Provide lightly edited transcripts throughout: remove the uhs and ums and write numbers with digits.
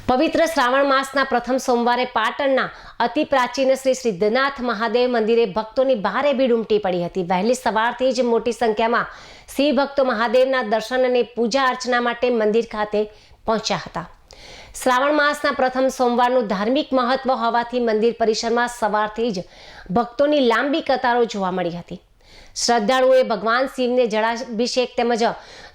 પવિત્ર શ્રાવણ માસના પ્રથમ સોમવારે પાટણના અતિ પ્રાચીન શ્રી સિદ્ધનાથ મહાદેવ મંદિરે ભક્તોની ભારે ભીડ ઉમટી પડી હતી। વહેલી સવારથી જ મોટી સંખ્યામાં શિવ ભક્તો મહાદેવના દર્શન અને પૂજા અર્ચના માટે મંદિર ખાતે પહોંચ્યા હતા। શ્રાવણ માસના પ્રથમ સોમવારનું ધાર્મિક મહત્વ હોવાથી મંદિર પરિસરમાં સવારથી જ ભક્તોની લાંબી કતારો જોવા મળી હતી। શ્રદ્ધાળુઓએ ભગવાન શિવને જળાભિષેક તેમજ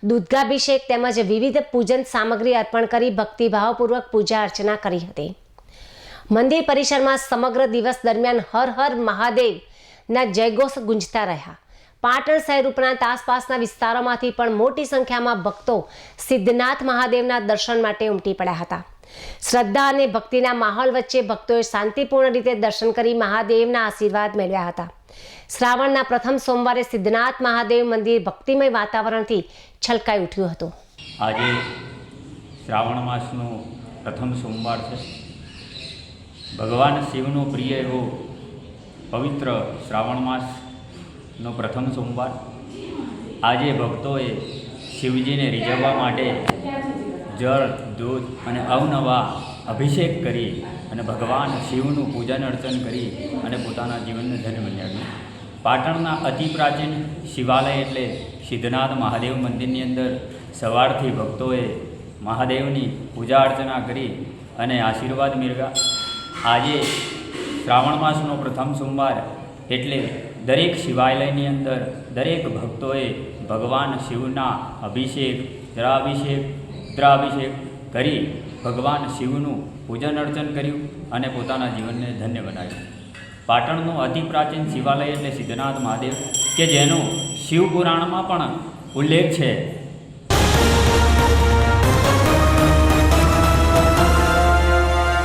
દૂધાભિષેક તેમજ વિવિધ પૂજન સામગ્રી અર્પણ કરી ભક્તિભાવપૂર્વક પૂજા અર્ચના કરી હતી। મંદિર પરિસરમાં સમગ્ર દિવસ દરમિયાન હર હર મહાદેવના જયઘોષ ગુંજતા રહ્યા। પાટણ શહેર ઉપરાંત આસપાસના વિસ્તારોમાંથી પણ મોટી સંખ્યામાં ભક્તો સિદ્ધનાથ મહાદેવના દર્શન માટે ઉમટી પડ્યા હતા। શ્રદ્ધા અને ભક્તિના માહોલ વચ્ચે ભક્તોએ શાંતિપૂર્ણ રીતે દર્શન કરી મહાદેવના આશીર્વાદ મેળવ્યા હતા। શ્રાવણના પ્રથમ સોમવારે સિદ્ધનાથ મહાદેવ મંદિર ભક્તિમય વાતાવરણથી છલકાઈ ઉઠ્યું હતું। આજે શ્રાવણ માસનો પ્રથમ સોમવાર છે। ભગવાન શિવનો પ્રિય એવો પવિત્ર શ્રાવણ માસનો પ્રથમ સોમવાર। આજે ભક્તોએ શિવજીને રીઝવવા માટે જળ, દૂધ અને અવનવા અભિષેક કરી અને ભગવાન શિવનું પૂજન અર્ચન કરી અને પોતાના જીવનને ધન્ય બનાવ્યું। પાટણના અતિ પ્રાચીન શિવાલય એટલે સિદ્ધનાથ મહાદેવ મંદિરની અંદર સવારથી ભક્તોએ મહાદેવની પૂજા અર્ચના કરી અને આશીર્વાદ મેળવ્યા। આજે શ્રાવણ માસનો પ્રથમ સોમવાર એટલે દરેક શિવાલયની અંદર દરેક ભક્તોએ ભગવાન શિવના અભિષેક, જળાભિષેક, રુદ્રાભિષેક કરી ભગવાન શિવનું પૂજન અર્ચન કર્યું અને પોતાના જીવનને ધન્ય બનાવ્યું। પાટણનું અતિ પ્રાચીન શિવાલય એટલે સિદ્ધનાથ મહાદેવ કે જેનો શિવ પુરાણમાં પણ ઉલ્લેખ છે